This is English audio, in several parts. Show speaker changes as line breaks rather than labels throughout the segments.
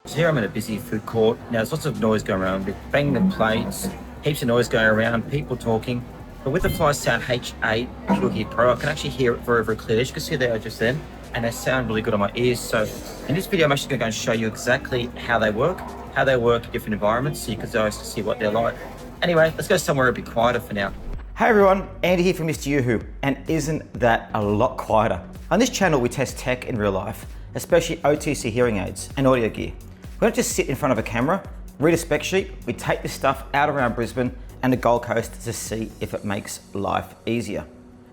So here I'm in a busy food court. Now there's lots of noise going around with banging the plates, heaps of noise going around, people talking. But with the FlySound H8 PureHear Pro, I can actually hear it very, very clearly. As you can see there just then, and they sound really good on my ears. So in this video, I'm actually going to go and show you exactly how they work in different environments, so you can guys see what they're like. Anyway, let's go somewhere a bit quieter for now.
Hey everyone, Andy here from Mr. Yoo-Hoo, and isn't that a lot quieter? On this channel, we test tech in real life, especially OTC hearing aids and audio gear. We don't just sit in front of a camera, read a spec sheet, we take this stuff out around Brisbane and the Gold Coast to see if it makes life easier.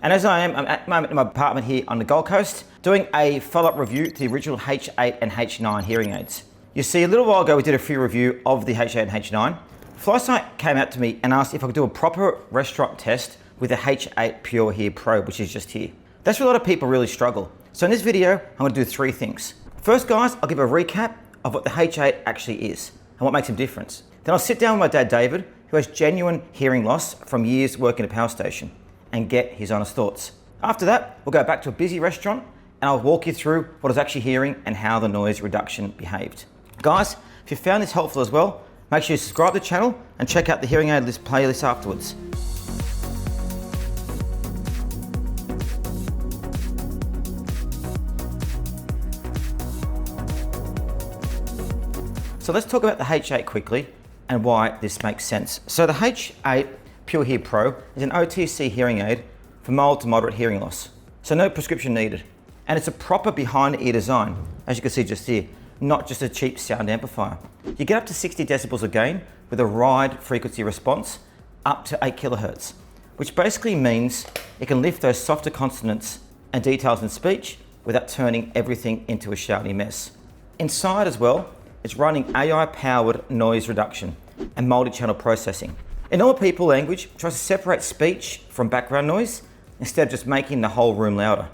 And as I'm at the moment in my apartment here on the Gold Coast, doing a follow-up review to the original H8 and H9 hearing aids. You see, a little while ago, we did a free review of the H8 and H9. FlySound came out to me and asked if I could do a proper restaurant test with the H8 PureHear Pro, which is just here. That's where a lot of people really struggle. So in this video, I'm gonna do three things. First, guys, I'll give a recap of what the H8 actually is and what makes a difference. Then I'll sit down with my dad, David, who has genuine hearing loss from years working at a power station, and get his honest thoughts. After that, we'll go back to a busy restaurant and I'll walk you through what I was actually hearing and how the noise reduction behaved. Guys, if you found this helpful as well, make sure you subscribe to the channel and check out the hearing aid list playlist afterwards. So let's talk about the H8 quickly and why this makes sense. So the H8 PureHear Pro is an OTC hearing aid for mild to moderate hearing loss. So no prescription needed. And it's a proper behind the ear design, as you can see just here, not just a cheap sound amplifier. You get up to 60 decibels of gain with a wide frequency response up to 8 kilohertz, which basically means it can lift those softer consonants and details in speech without turning everything into a shouty mess. Inside as well, it's running AI-powered noise reduction and multi-channel processing. In normal people language, it tries to separate speech from background noise instead of just making the whole room louder.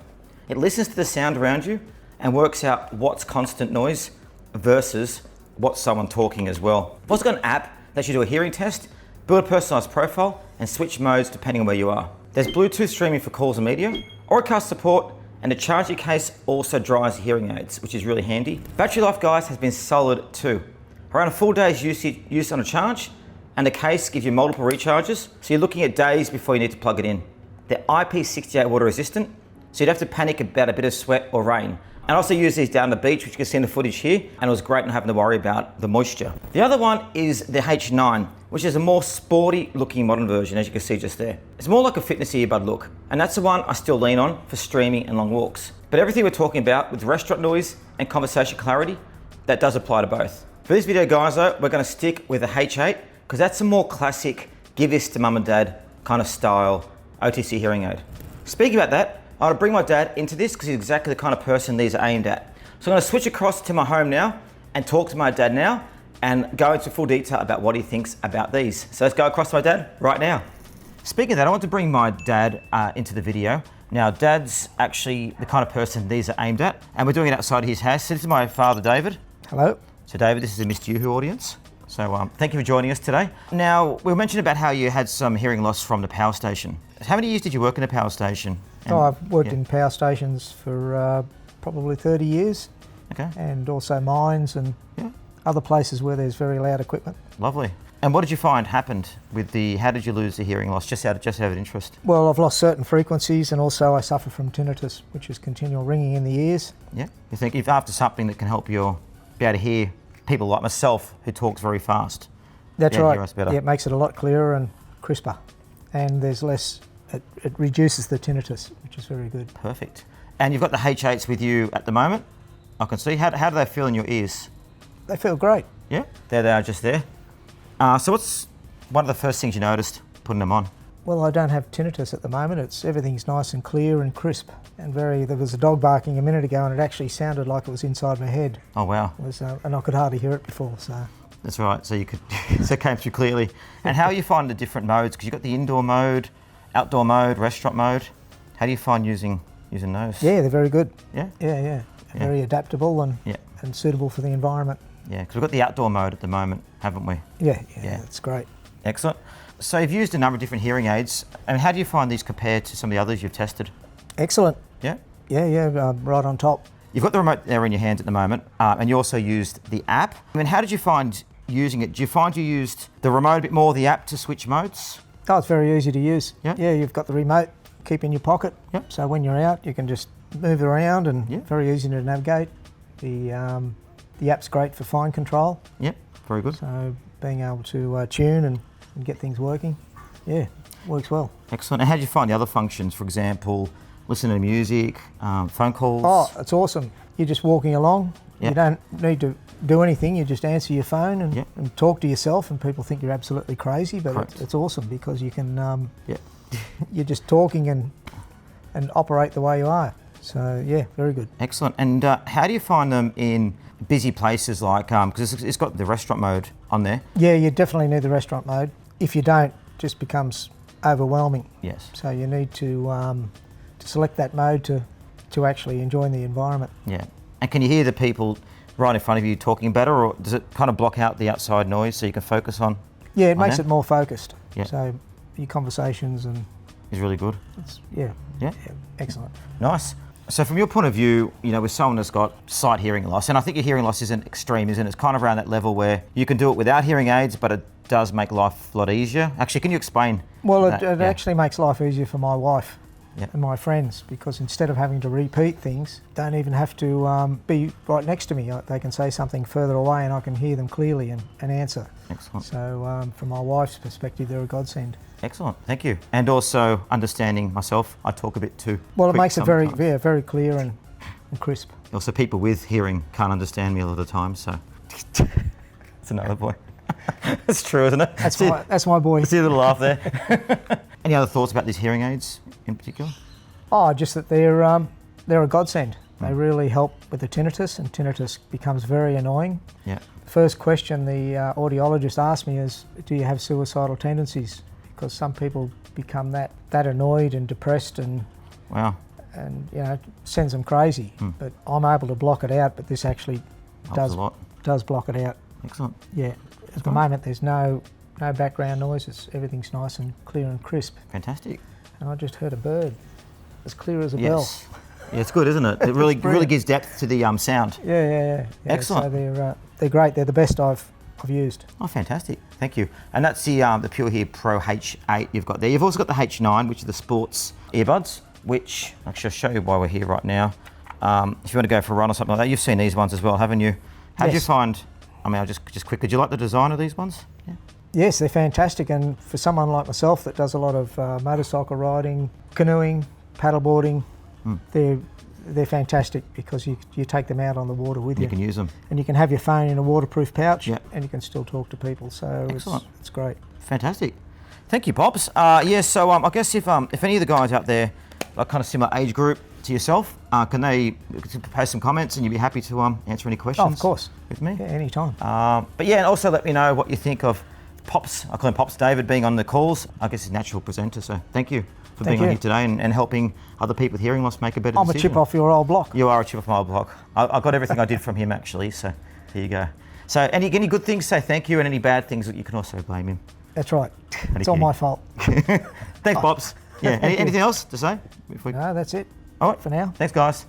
It listens to the sound around you and works out what's constant noise versus what's someone talking as well. I've also got an app that you do a hearing test, build a personalized profile, and switch modes depending on where you are. There's Bluetooth streaming for calls and media, Oracast support, and the charging case also dries the hearing aids, which is really handy. Battery life, guys, has been solid too. Around a full day's use on a charge, and the case gives you multiple recharges, so you're looking at days before you need to plug it in. They're IP68 water resistant, so you don't have to panic about a bit of sweat or rain. And I also use these down the beach, which you can see in the footage here, and it was great not having to worry about the moisture. The other one is the H9, which is a more sporty looking modern version, as you can see just there. It's more like a fitness earbud look, and that's the one I still lean on for streaming and long walks. But everything we're talking about with restaurant noise and conversation clarity, that does apply to both. For this video, guys, though, we're gonna stick with the H8, because that's a more classic, give this to mum and dad kind of style OTC hearing aid. Speaking about that, I want to bring my dad into this because he's exactly the kind of person these are aimed at. So I'm going to switch across to my home now and talk to my dad now and go into full detail about what he thinks about these. So let's go across to my dad right now. Speaking of that, I want to bring my dad into the video. Now, Dad's actually the kind of person these are aimed at, and we're doing it outside his house. So this is my father, David.
Hello.
So David, this is a Mr. Yoo-Hoo audience. So thank you for joining us today. Now, we mentioned about how you had some hearing loss from the power station. How many years did you work in a power station? And,
I've worked in power stations for probably 30 years.
Okay.
And also mines and other places where there's very loud equipment.
Lovely. And what did you find happened with how did you lose the hearing loss, just out of interest?
Well, I've lost certain frequencies and also I suffer from tinnitus, which is continual ringing in the ears.
Yeah. You think if after something that can help you be able to hear people like myself who talks very fast.
That's right.
Hear us better.
Yeah, it makes it a lot clearer and crisper. And there's less, it reduces the tinnitus, which is very good. Perfect.
And you've got the H8s with you at the moment. I can see. How do they feel in your ears?
They feel great.
Yeah, there they are just there. So what's one of the first things you noticed putting them on?
Well, I don't have tinnitus at the moment. Everything's nice and clear and crisp and there was a dog barking a minute ago and it actually sounded like it was inside my head.
Oh, wow.
And I could hardly hear it before, so.
That's right, so you could, so it came through clearly. And how are you finding the different modes? Because you've got the indoor mode, outdoor mode, restaurant mode. How do you find using those?
Yeah, they're very good.
Yeah?
Yeah. Very adaptable and suitable for the environment.
Yeah, because we've got the outdoor mode at the moment, haven't we?
Yeah, that's great.
Excellent. So you've used a number of different hearing aids. And how do you find these compared to some of the others you've tested?
Excellent.
Yeah?
Yeah, right on top.
You've got the remote there in your hands at the moment, and you also used the app. I mean, how did you find using it? Do you find you used the remote a bit more, the app to switch modes?
Oh, it's very easy to use.
Yeah.
Yeah, you've got the remote, keep in your pocket.
Yep.
So when you're out, you can just move it around and
Yep.
very easy to navigate. The app's great for fine control.
Yep, very good.
So being able to tune and get things working, yeah, works well.
Excellent. And how did you find the other functions? For example, listening to music, phone calls?
Oh, it's awesome. You're just walking along.
Yep.
You don't need to do anything. You just answer your phone and,
Yep.
and talk to yourself, and people think you're absolutely crazy, but
Correct.
it's awesome because you can,
Yep.
you're just talking and operate the way you are. So yeah, very good.
Excellent. And how do you find them in busy places like, because it's got the restaurant mode on there?
Yeah, you definitely need the restaurant mode. If you don't, it just becomes overwhelming.
Yes.
So you need to select that mode to actually enjoy the environment.
Yeah. And can you hear the people right in front of you talking better, or does it kind of block out the outside noise so you can focus on?
Yeah, it makes
them?
it more focused.
Yeah.
So your conversations and
Is really good.
it's,
Yeah.
excellent.
Nice. So from your point of view, you know, with someone that's got slight hearing loss, and I think your hearing loss isn't extreme, isn't it? It's kind of around that level where you can do it without hearing aids, but it does make life a lot easier. Actually, can you explain?
Well,
that?
it
Yeah.
actually makes life easier for my wife
Yeah.
and my friends, because instead of having to repeat things, don't even have to be right next to me. They can say something further away and I can hear them clearly and answer.
Excellent.
So from my wife's perspective, they're a godsend.
Excellent. Thank you. And also understanding myself, I talk a bit too
Well, it
quick
makes it very,
sometimes.
very clear and crisp.
Also, people with hearing can't understand me a lot of the time, so it's another boy. It's true, isn't it?
That's my boy.
See a little laugh there. Any other thoughts about these hearing aids in particular?
Oh, just that they're a godsend. They really help with the tinnitus, and tinnitus becomes very annoying.
Yeah.
First question the audiologist asked me is, do you have suicidal tendencies? Because some people become that annoyed and depressed and
Wow.
you know, sends them crazy. But I'm able to block it out, but this actually
Helps a lot.
does block it out.
Excellent.
Yeah. At the moment there's no background noises. Everything's nice and clear and crisp.
Fantastic.
And I just heard a bird as clear as a
Yes. Yeah, it's good, isn't it? It really
brilliant.
gives depth to the sound.
bell. Yeah.
Excellent.
So they're great. They're the best I've used.
Oh, fantastic. Thank you. And that's the PureHear Pro H8 you've got there. You've also got the H9, which are the sports earbuds, which actually I'll show you why we're here right now. If you want to go for a run or something like that, you've seen these ones as well, haven't you? How did you
Yes.
find, I mean, I'll just quickly, do you like the design of these ones? Yeah.
Yes, they're fantastic, and for someone like myself that does a lot of motorcycle riding, canoeing, paddleboarding, they're fantastic because you take them out on the water with you.
You can use them.
And you can have your phone in a waterproof pouch,
Yeah.
and you can still talk to people. So
Excellent.
it's great.
Fantastic. Thank you, Pops. So I guess if any of the guys out there, like kind of similar age group to yourself, can they post some comments and you'd be happy to answer any questions?
Oh, of course.
With me?
Yeah, anytime.
But yeah, and also let me know what you think of Pops, I call him Pops David, being on the calls. I guess he's a natural presenter, so thank you for being on here today and helping other people with hearing loss make a better
I'm a
decision.
chip off your old block.
You are a chip off my old block. I got everything I did from him actually, so there you go. So any good things, say thank you, and any bad things, you can also blame him.
That's right. It's all
kidding.
my fault.
Thanks, Pops. Yeah,
Thank you.
anything else to say?
No, that's it.
All right.
For now.
Thanks, guys.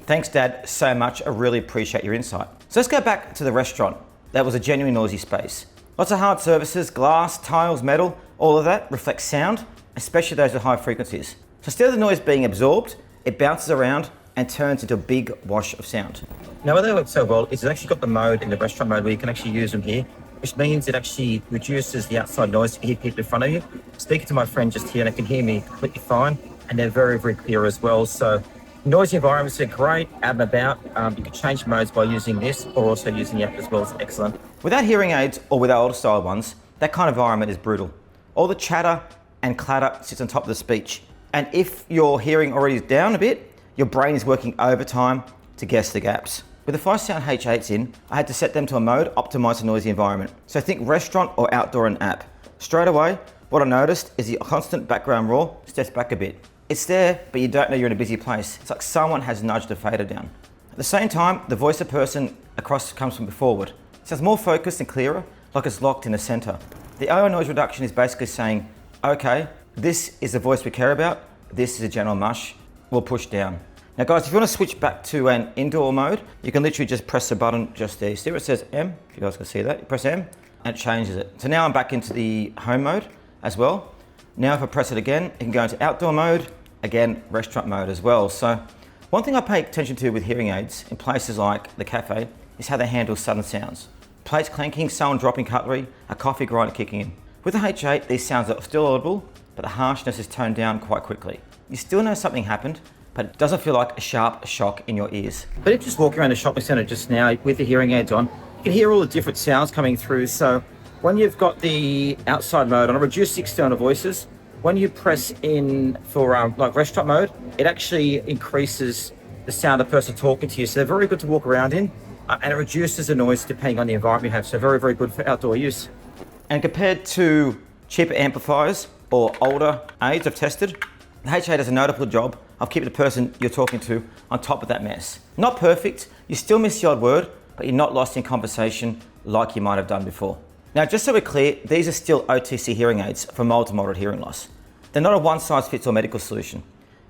Thanks, Dad, so much. I really appreciate your insight. So let's go back to the restaurant. That was a genuinely noisy space. Lots of hard surfaces, glass, tiles, metal, all of that reflects sound, especially those with high frequencies. So instead of the noise being absorbed, it bounces around and turns into a big wash of sound.
Now, where they work so well is it's actually got the mode in the restaurant mode where you can actually use them here, which means it actually reduces the outside noise to hear people in front of you. Speaking to my friend just here, and they can hear me completely fine, and they're very, very clear as well. So noisy environments are great, out and about. You can change modes by using this or also using the app as well. It's excellent.
Without hearing aids or with our older style ones, that kind of environment is brutal. All the chatter and clatter sits on top of the speech. And if your hearing already is down a bit, your brain is working overtime to guess the gaps. With the FlySound H8s in, I had to set them to a mode optimized for noisy environment. So think restaurant or outdoor and app. Straight away, what I noticed is the constant background roar steps back a bit. It's there, but you don't know you're in a busy place. It's like someone has nudged the fader down. At the same time, the voice of person across comes from forward. It sounds more focused and clearer, like it's locked in the center. The AI noise reduction is basically saying, okay, this is the voice we care about, this is a general mush, we'll push down. Now guys, if you want to switch back to an indoor mode, you can literally just press the button just there. See where it says M? If you guys can see that, you press M and it changes it. So now I'm back into the home mode as well. Now if I press it again, it can go into outdoor mode, again, restaurant mode as well. So one thing I pay attention to with hearing aids in places like the cafe is how they handle sudden sounds. Plates clanking, someone dropping cutlery, a coffee grinder kicking in. With the H8, these sounds are still audible, but the harshness is toned down quite quickly. You still know something happened, but it doesn't feel like a sharp shock in your ears.
But if you just walk around the shopping centre just now with the hearing aids on, you can hear all the different sounds coming through. So when you've got the outside mode on, reduced external voices, when you press in for like restaurant mode, it actually increases the sound of the person talking to you. So they're very good to walk around in, and it reduces the noise depending on the environment you have. So very, very good for outdoor use.
And compared to cheaper amplifiers or older aids I've tested, the H8 does a notable job of keeping the person you're talking to on top of that mess. Not perfect, you still miss the odd word, but you're not lost in conversation like you might have done before. Now, just so we're clear, these are still OTC hearing aids for mild to moderate hearing loss. They're not a one-size-fits-all medical solution.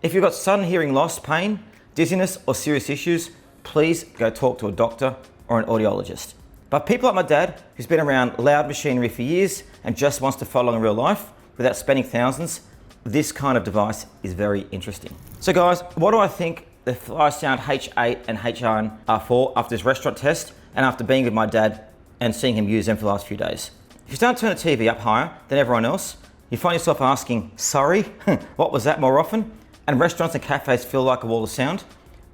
If you've got sudden hearing loss, pain, dizziness, or serious issues, please go talk to a doctor or an audiologist. But people like my dad, who's been around loud machinery for years and just wants to follow in real life without spending thousands, this kind of device is very interesting. So guys, what do I think the FlySound H8 and H9 are for after this restaurant test and after being with my dad and seeing him use them for the last few days? If you start turning the TV up higher than everyone else, you find yourself asking, sorry, what was that more often? And restaurants and cafes feel like a wall of sound.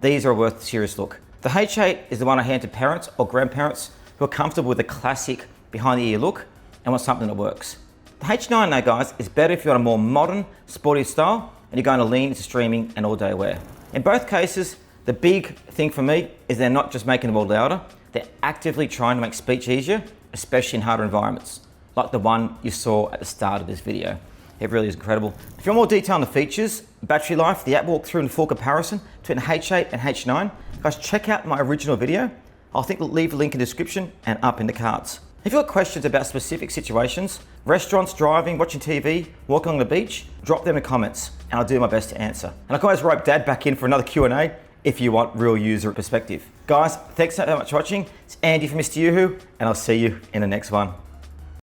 These are worth a serious look. The H8 is the one I hand to parents or grandparents who are comfortable with the classic behind the ear look and want something that works. The H9 now guys is better if you're on a more modern, sporty style and you're going to lean into streaming and all day wear. In both cases, the big thing for me is they're not just making the world louder, they're actively trying to make speech easier, especially in harder environments, like the one you saw at the start of this video. It really is incredible. If you want more detail on the features, battery life, the app walkthrough and full comparison between H8 and H9, guys, check out my original video. I'll leave a link in the description and up in the cards. If you've got questions about specific situations, restaurants, driving, watching TV, walking on the beach, drop them in the comments and I'll do my best to answer. And I can always rope Dad back in for another Q&A if you want real user perspective. Guys, thanks so much for watching. It's Andy from Mr. Yoo-Hoo and I'll see you in the next one.